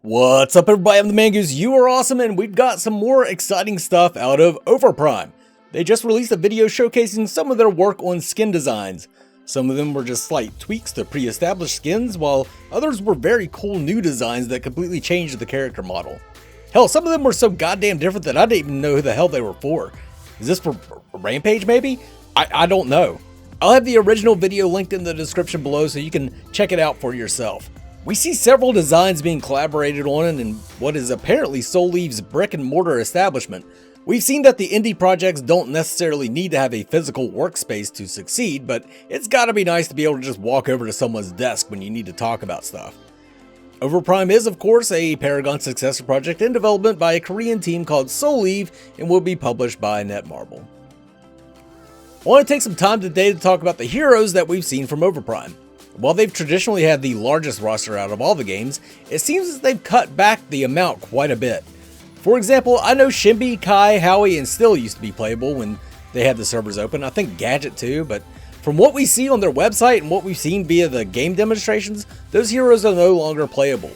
What's up, everybody? I'm the Mangoose. You are awesome, and we've got some more exciting stuff out of Overprime. They just released a video showcasing some of their work on skin designs. Some of them were just slight tweaks to pre-established skins, while others were very cool new designs that completely changed the character model. Hell, some of them were so goddamn different that I didn't even know who the hell they were for. Is this for Rampage, maybe? I don't know. I'll have the original video linked in the description below so you can check it out for yourself. We see several designs being collaborated on in what is apparently Soul Eve's brick and mortar establishment. We've seen that the indie projects don't necessarily need to have a physical workspace to succeed, but it's gotta be nice to be able to just walk over to someone's desk when you need to talk about stuff. Overprime is, of course, a Paragon successor project in development by a Korean team called Soul Eve and will be published by Netmarble. I want to take some time today to talk about the heroes that we've seen from Overprime. While they've traditionally had the largest roster out of all the games, it seems as they've cut back the amount quite a bit. For example, I know Shimby, Kai, Howie, and Still used to be playable when they had the servers open. I think Gadget too, but from what we see on their website and what we've seen via the game demonstrations, those heroes are no longer playable.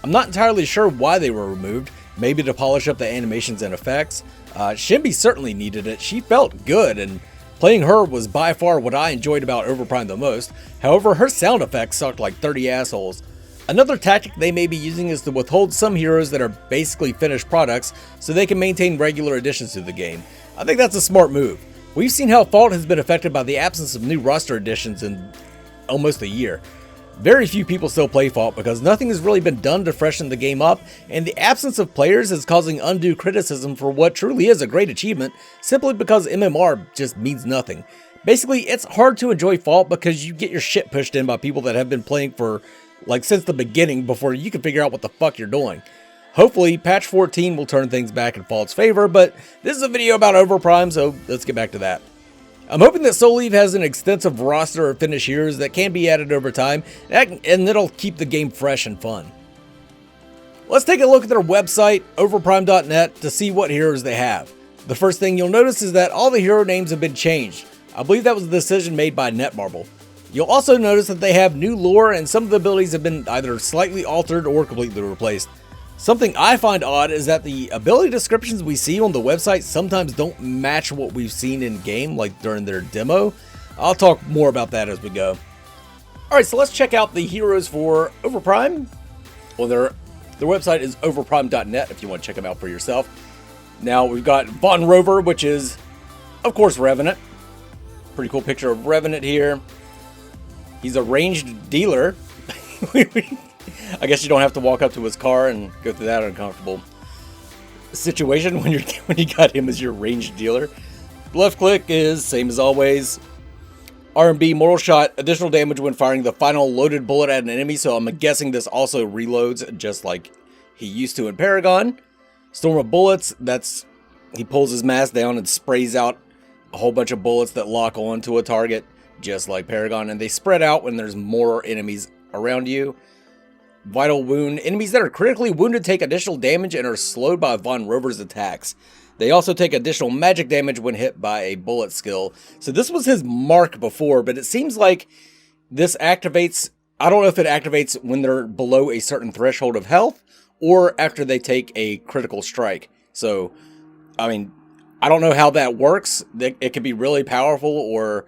I'm not entirely sure why they were removed, maybe to polish up the animations and effects. Shimby certainly needed it. She felt good, and playing her was by far what I enjoyed about Overprime the most. However, her sound effects sucked like 30 assholes. Another tactic they may be using is to withhold some heroes that are basically finished products so they can maintain regular additions to the game. I think that's a smart move. We've seen how Fault has been affected by the absence of new roster additions in almost a year. Very few people still play Fault because nothing has really been done to freshen the game up, and the absence of players is causing undue criticism for what truly is a great achievement simply because MMR just means nothing. Basically, it's hard to enjoy Fault because you get your shit pushed in by people that have been playing for since the beginning before you can figure out what the fuck you're doing. Hopefully, patch 14 will turn things back in Fault's favor, but this is a video about Overprime, so let's get back to that. I'm hoping that Soul Eve has an extensive roster of finished heroes that can be added over time, and it'll keep the game fresh and fun. Let's take a look at their website, overprime.net, to see what heroes they have. The first thing you'll notice is that all the hero names have been changed. I believe that was a decision made by Netmarble. You'll also notice that they have new lore, and some of the abilities have been either slightly altered or completely replaced. Something I find odd is that the ability descriptions we see on the website sometimes don't match what we've seen in game, like during their demo. I'll talk more about that as we go. Alright, so let's check out the heroes for Overprime. Well, their website is overprime.net if you want to check them out for yourself. Now we've got Von Rover, which is, of course, Revenant. Pretty cool picture of Revenant here. He's a ranged dealer. I guess you don't have to walk up to his car and go through that uncomfortable situation when you got him as your ranged dealer. Left click is same as always. R&B mortal shot, additional damage when firing the final loaded bullet at an enemy, so I'm guessing this also reloads just like he used to in Paragon. Storm of bullets, he pulls his mask down and sprays out a whole bunch of bullets that lock onto a target just like Paragon, and they spread out when there's more enemies around you. Vital wound. Enemies that are critically wounded take additional damage and are slowed by Von Rover's attacks. They also take additional magic damage when hit by a bullet skill. So this was his mark before, but it seems like this activates, I don't know if it activates when they're below a certain threshold of health or after they take a critical strike. So, I mean, I don't know how that works. It could be really powerful, or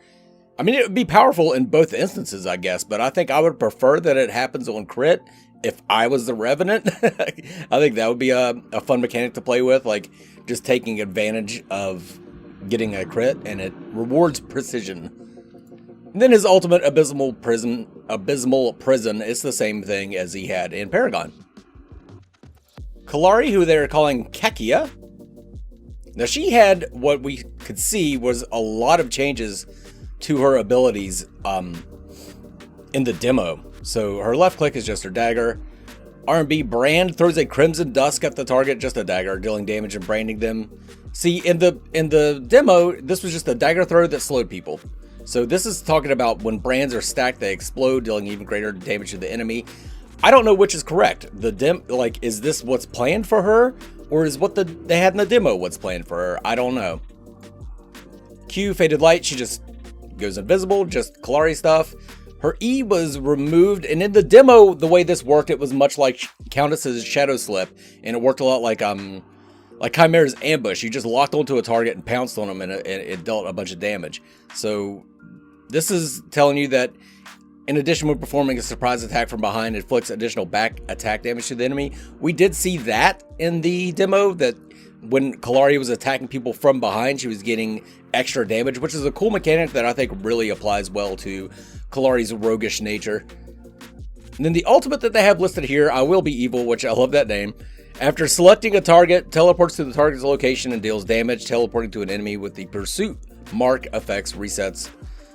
it would be powerful in both instances, I guess, but I think I would prefer that it happens on crit if I was the Revenant. I think that would be a fun mechanic to play with, like just taking advantage of getting a crit, and it rewards precision. And then his ultimate Abysmal Prison, it's the same thing as he had in Paragon. Kalari, who they're calling Kekia. Now she had, what we could see was a lot of changes to her abilities in the demo. So her left click is just her dagger. R&B brand throws a crimson dusk at the target, just a dagger, dealing damage and branding them. See, in the demo, this was just a dagger throw that slowed people. So this is talking about when brands are stacked, they explode, dealing even greater damage to the enemy. I don't know which is correct. Is this what's planned for her, or is what they had in the demo what's planned for her? I don't know. Q, Faded Light, she just goes invisible, just Kalari stuff. Her E was removed, and in the demo, the way this worked, it was much like Countess's Shadow Slip, and it worked a lot like Chimera's Ambush. You just locked onto a target and pounced on them, and it dealt a bunch of damage. So this is telling you that in addition to performing a surprise attack from behind, it inflicts additional back attack damage to the enemy. We did see that in the demo, that when Kallari was attacking people from behind, she was getting extra damage, which is a cool mechanic that I think really applies well to Kallari's roguish nature. And then the ultimate that they have listed here, I Will Be Evil, which I love that name. After selecting a target, teleports to the target's location and deals damage, teleporting to an enemy with the pursuit mark resets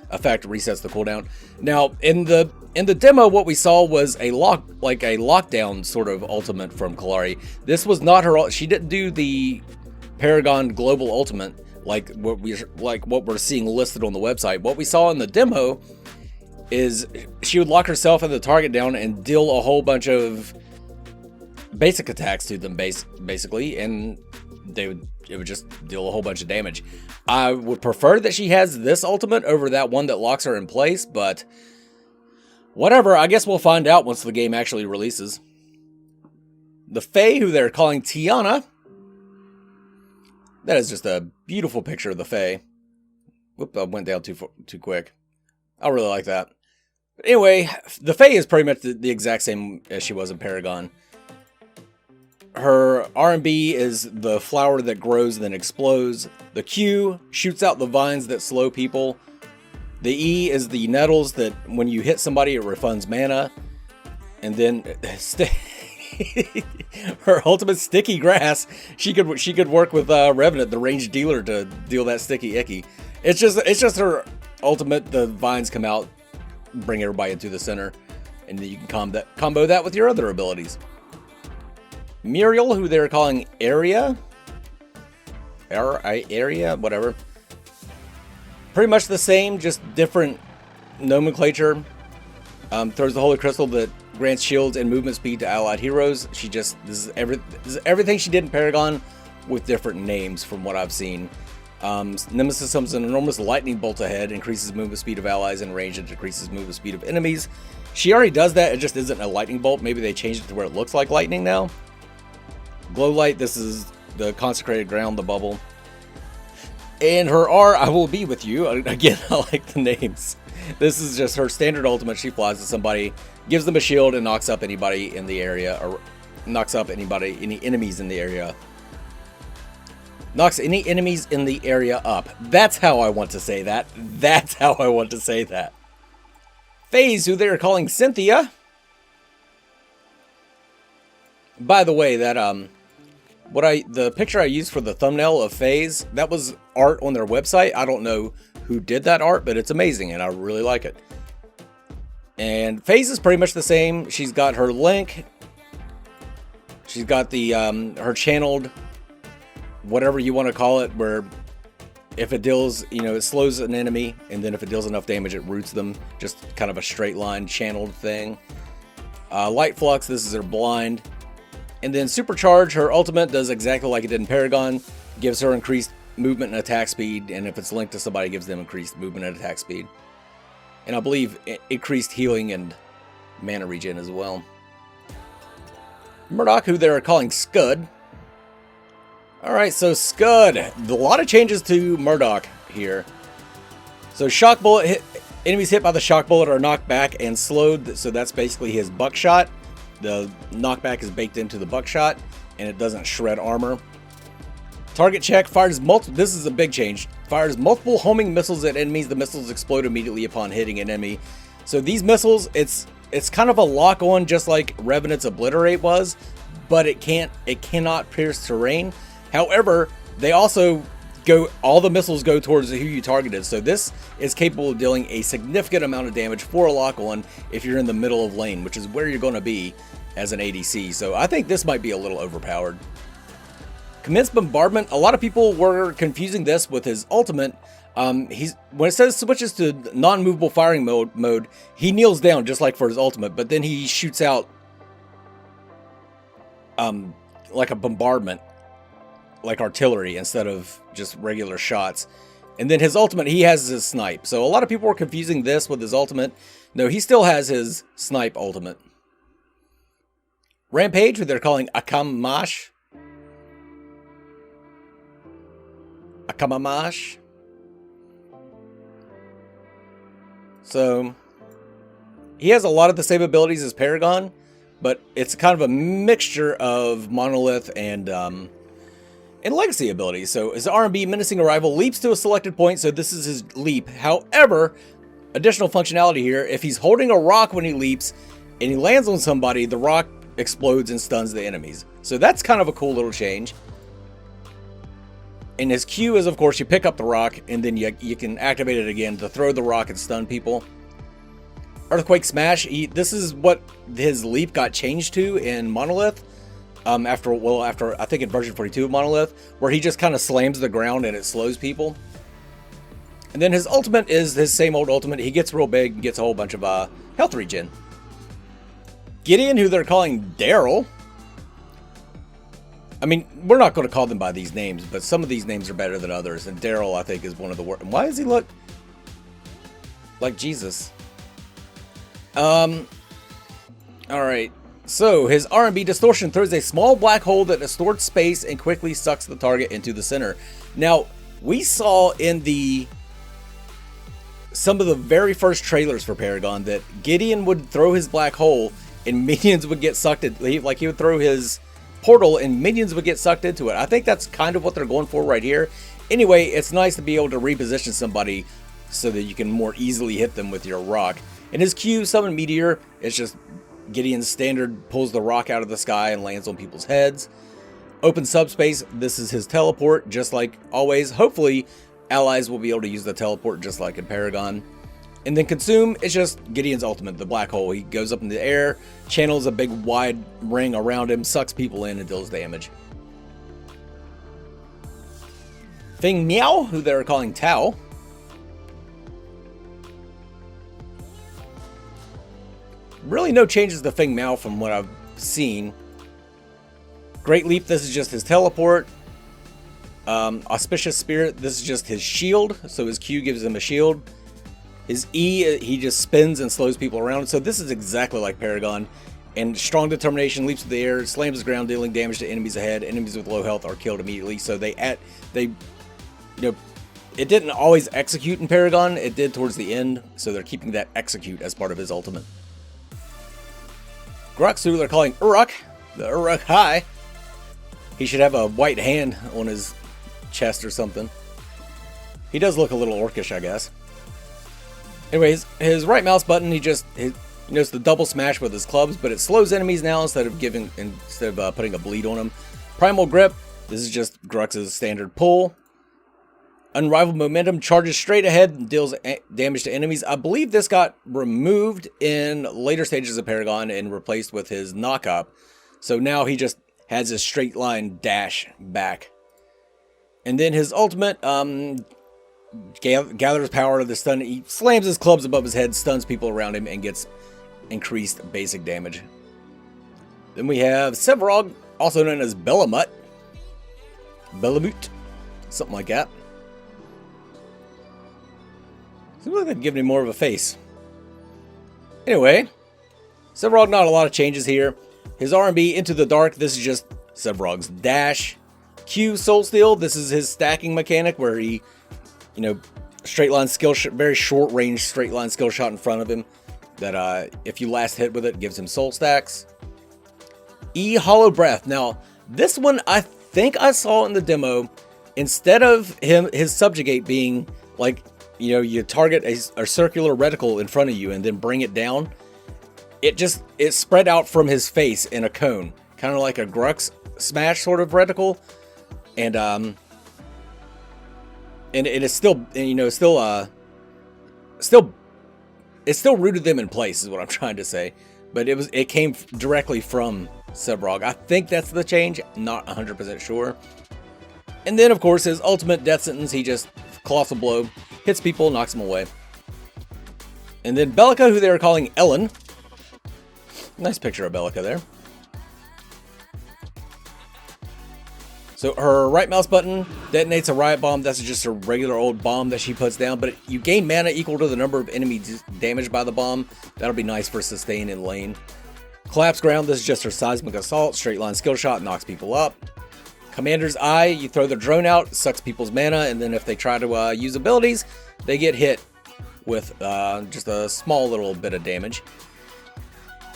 the cooldown. Now, in the demo, what we saw was a lockdown sort of ultimate from Kallari. This was not her. She didn't do the Paragon Global Ultimate like what we're seeing listed on the website. What we saw in the demo is she would lock herself and the target down and deal a whole bunch of basic attacks to them, basically, and it would just deal a whole bunch of damage. I would prefer that she has this ultimate over that one that locks her in place, but whatever. I guess we'll find out once the game actually releases. The Fae, who they're calling Tiana. That is just a beautiful picture of the Fae. Whoop, I went down too quick. I really like that. But anyway, the Fae is pretty much the exact same as she was in Paragon. Her R&B is the flower that grows and then explodes. The Q shoots out the vines that slow people. The E is the nettles that when you hit somebody, it refunds mana. And then her ultimate Sticky Grass. She could work with Revenant, the ranged dealer, to deal that sticky icky. It's just her ultimate. The vines come out, bring everybody into the center, and then you can combo that with your other abilities. Muriel, who they're calling Area, whatever. Pretty much the same, just different nomenclature. Throws the Holy Crystal that grants shields and movement speed to allied heroes. This is everything she did in Paragon with different names from what I've seen. Nemesis summons an enormous lightning bolt ahead, increases movement speed of allies in range and decreases movement speed of enemies. She already does that, it just isn't a lightning bolt. Maybe they changed it to where it looks like lightning now. Glow Light, this is the consecrated ground, the bubble. And her R, I Will Be With You. Again, I like the names. This is just her standard ultimate. She flies to somebody, gives them a shield, and knocks up anybody in the area, or knocks up any enemies in the area. Knocks any enemies in the area up. That's how I want to say that. That's how I want to say that. FaZe, who they're calling Cynthia. By the way, that the picture I used for the thumbnail of FaZe, that was art on their website. I don't know who did that art, but it's amazing and I really like it. And FaZe is pretty much the same. She's got her link. She's got the her channeled, whatever you want to call it, where if it deals, it slows an enemy, and then if it deals enough damage, it roots them. Just kind of a straight line channeled thing. Light Flux, this is her blind. And then Supercharge, her ultimate, does exactly like it did in Paragon. Gives her increased movement and attack speed, and if it's linked to somebody, gives them increased movement and attack speed. And I believe increased healing and mana regen as well. Murdoch, who they're calling Scud. Alright, so Scud. A lot of changes to Murdoch here. So Shock Bullet, enemies hit by the Shock Bullet are knocked back and slowed, so that's basically his buckshot. The knockback is baked into the buckshot, and it doesn't shred armor. Target check, fires multiple. This is a big change. Fires multiple homing missiles at enemies. The missiles explode immediately upon hitting an enemy. So these missiles, it's kind of a lock on, just like Revenant's Obliterate was, but it cannot pierce terrain. However, they also all the missiles go towards who you targeted. So this is capable of dealing a significant amount of damage for a lock on if you're in the middle of lane, which is where you're going to be as an ADC. So I think this might be a little overpowered. Commence Bombardment. A lot of people were confusing this with his ultimate. When it says switches to non-movable firing mode, he kneels down just like for his ultimate, but then he shoots out like a bombardment, like artillery instead of just regular shots. And then his ultimate, he has his snipe. So a lot of people were confusing this with his ultimate. No, he still has his snipe ultimate. Rampage, who they're calling Akamash. Akamamash. So he has a lot of the same abilities as Paragon, but it's kind of a mixture of Monolith and Legacy abilities. So his R&B menacing arrival leaps to a selected point, so this is his leap. However, additional functionality here, if he's holding a rock when he leaps and he lands on somebody, the rock explodes and stuns the enemies. So that's kind of a cool little change. And his Q is, of course, you pick up the rock and then you can activate it again to throw the rock and stun people. Earthquake Smash, this is what his leap got changed to in Monolith. After I think in version 42 of Monolith, where he just kind of slams the ground and it slows people. And then his ultimate is his same old ultimate. He gets real big and gets a whole bunch of health regen. Gideon, who they're calling Daryl. I mean, we're not going to call them by these names, but some of these names are better than others. And Daryl, I think, is one of the worst. Why does he look like Jesus? Alright. So, his R&B distortion throws a small black hole that distorts space and quickly sucks the target into the center. Now, we saw in some of the very first trailers for Paragon that Gideon would throw his black hole and minions would get sucked in. Like, he would throw his portal and minions would get sucked into it. I think that's kind of what they're going for right here. Anyway, it's nice to be able to reposition somebody so that you can more easily hit them with your rock. And his Q, Summon Meteor, it's just Gideon's standard, pulls the rock out of the sky and lands on people's heads. Open subspace, this is his teleport, just like always. Hopefully, allies will be able to use the teleport just like in Paragon. And then Consume, it's just Gideon's ultimate, the black hole. He goes up in the air, channels a big wide ring around him, sucks people in, and deals damage. Feng Miao, who they're calling Tao. Really no changes to Feng Miao from what I've seen. Great Leap, this is just his teleport. Auspicious Spirit, this is just his shield. So his Q gives him a shield. His E, he just spins and slows people around. So this is exactly like Paragon. And Strong Determination leaps to the air, slams the ground, dealing damage to enemies ahead. Enemies with low health are killed immediately. So it didn't always execute in Paragon. It did towards the end. So they're keeping that execute as part of his ultimate. Grux, who they're calling Uruk, the Uruk High. He should have a white hand on his chest or something. He does look a little orcish, I guess. Anyways, his right mouse button, he knows the double smash with his clubs, but it slows enemies now instead of putting a bleed on them. Primal Grip, this is just Grux's standard pull. Unrivaled Momentum, charges straight ahead and deals damage to enemies. I believe this got removed in later stages of Paragon and replaced with his knock-up. So now he just has his straight line dash back. And then his ultimate gathers power to the stun. He slams his clubs above his head, stuns people around him, and gets increased basic damage. Then we have Sevarog, also known as Belamut. Belamut, something like that. Seems like they've given him more of a face. Anyway, Sevarog, not a lot of changes here. His R&B, Into the Dark, this is just Sevarog's dash. Q, Soul Steal, this is his stacking mechanic where he, straight line skill shot, very short range straight line skill shot in front of him that if you last hit with it, gives him soul stacks. E, Hollow Breath. Now, this one I think I saw in the demo, instead of his subjugate being like, you target a circular reticle in front of you and then bring it down. It spread out from his face in a cone, kind of like a Grux smash sort of reticle, and it is still, it still rooted them in place, is what I'm trying to say. But it came directly from Sevarog. I think that's the change, not 100% sure. And then, of course, his ultimate death sentence, he just colossal blow, hits people, knocks them away. And then Bellica, who they were calling Ellen. Nice picture of Bellica there. So her right mouse button detonates a riot bomb. That's just a regular old bomb that she puts down, but you gain mana equal to the number of enemies damaged by the bomb. That'll be nice for sustain in lane. Collapse ground, this is just her seismic assault. Straight line skill shot, knocks people up. Commander's Eye, you throw the drone out, sucks people's mana, and then if they try to use abilities, they get hit with just a small little bit of damage.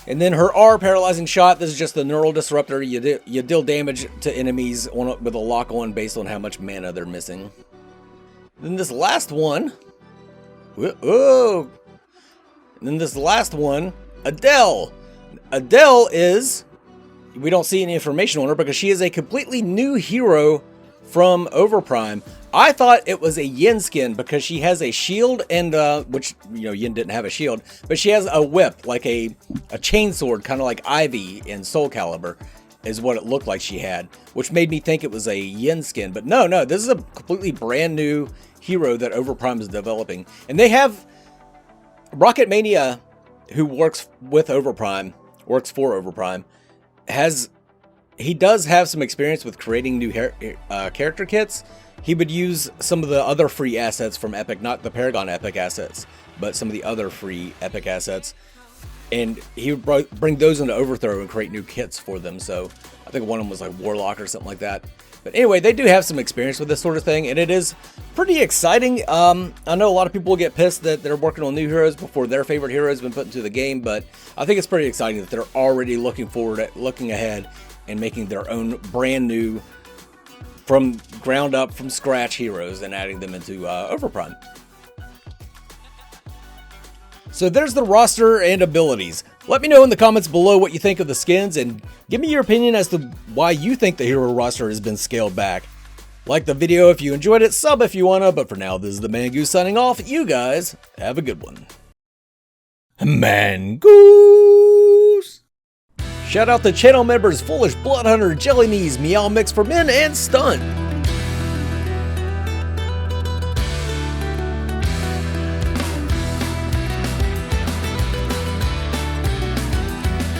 And then her R, Paralyzing Shot, this is just the Neural Disruptor. You deal damage to enemies with a lock on based on how much mana they're missing. Then this last one, Adele. Adele is, we don't see any information on her because she is a completely new hero from Overprime. I thought it was a Yin skin because she has a shield and, which, you know, Yin didn't have a shield, but she has a whip, like a chainsword, kind of like Ivy in Soul Calibur, is what it looked like she had, which made me think it was a Yin skin. But no, this is a completely brand new hero that Overprime is developing. And they have Rocket Mania, who works for Overprime, he does have some experience with creating new character kits. He would use some of the other free assets from Epic, not the Paragon Epic assets, but some of the other free Epic assets. And he would bring those into Overthrow and create new kits for them. So I think one of them was like Warlock or something like that. But anyway, they do have some experience with this sort of thing, and it is pretty exciting. I know a lot of people will get pissed that they're working on new heroes before their favorite hero has been put into the game, but I think it's pretty exciting that they're already looking ahead and making their own brand new, from ground up, from scratch heroes and adding them into Overprime. So there's the roster and abilities. Let me know in the comments below what you think of the skins and give me your opinion as to why you think the hero roster has been scaled back. Like the video if you enjoyed it, sub if you wanna, but for now this is the Mangoose signing off. You guys have a good one. Mangoose! Shout out to channel members Foolish Bloodhunter, Jelly Knees, Meow Mix for Men, and Stun.